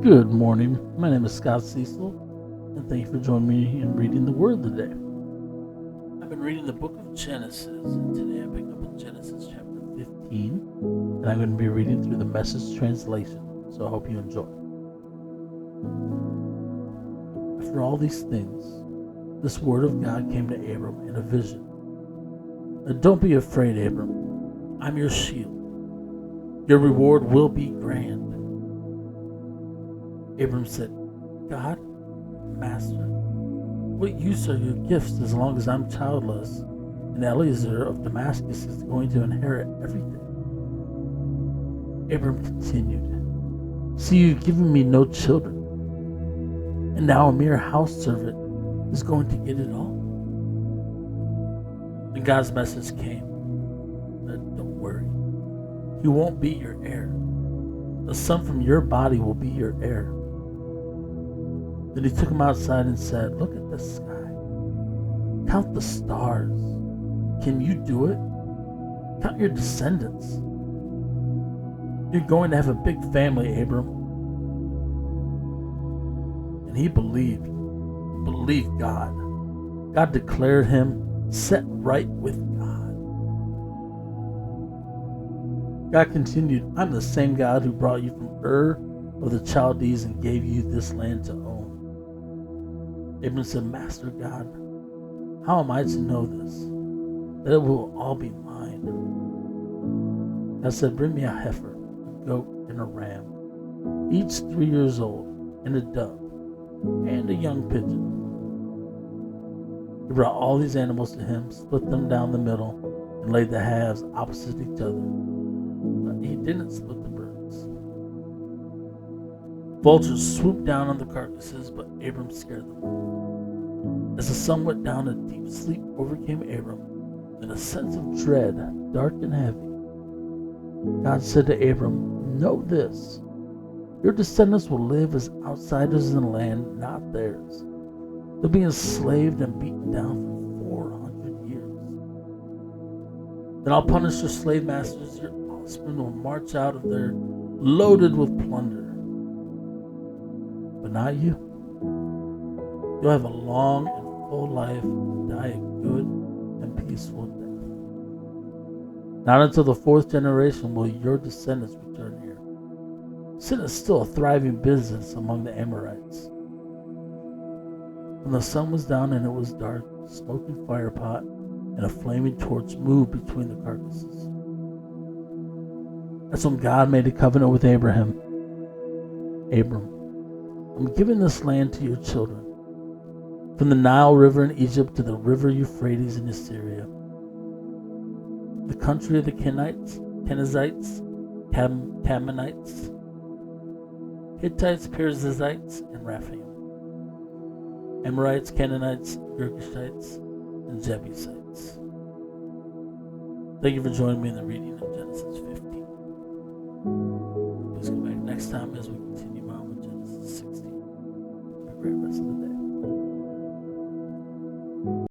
Good morning. My name is Cecil, and thank you for joining me in reading the Word today. I've been reading the book of Genesis, and today I pick up in Genesis chapter 15, and I'm going to be reading through the Message translation, so I hope you enjoy. After all these things, this word of God came to Abram in a vision. Don't be afraid, Abram. I'm your shield. Your reward will be grand. Abram said, God, Master, what use are your gifts as long as I'm childless, and Eliezer of Damascus is going to inherit everything? Abram continued, See, you've given me no children, and now a mere house servant is going to get it all. And God's message came, don't worry, he won't be your heir. The son from your body will be your heir. Then he took him outside and said, Look at the sky. Count the stars. Can you do it? Count your descendants. You're going to have a big family, Abram. And he believed God. God declared him set right with God. God continued, I'm the same God who brought you from Ur of the Chaldees and gave you this land to own. Abram said, Master God, how am I to know this? That it will all be mine. God said, Bring me a heifer, a goat, and a ram, each 3 years old, and a dove, and a young pigeon. He brought all these animals to him, split them down the middle, and laid the halves opposite each other. But he didn't split the birds. Vultures swooped down on the carcasses, but Abram scared them. As the sun went down, a deep sleep overcame Abram, and a sense of dread, dark and heavy. God said to Abram, Know this, your descendants will live as outsiders in a land not theirs. They'll be enslaved and beaten down for 400 years. Then I'll punish your slave masters. Your offspring will march out of there loaded with plunder. But not you. You'll have a long and full life and die a good and peaceful death. Not until the 4th generation will your descendants return here. Sin is still a thriving business among the Amorites. When the sun was down and it was dark, a smoking firepot and a flaming torch moved between the carcasses. That's when God made a covenant with Abram. I'm giving this land to your children, from the Nile River in Egypt to the river Euphrates in Assyria, the country of the Kenites, Kenizzites, Canaanites, Hittites, Perizzites, and Rephaim, Amorites, Canaanites, Girgashites, and Jebusites. Thank you for joining me in the reading of Genesis 15. Please come back next time as we continue on with Genesis 16. Have a great rest of the day.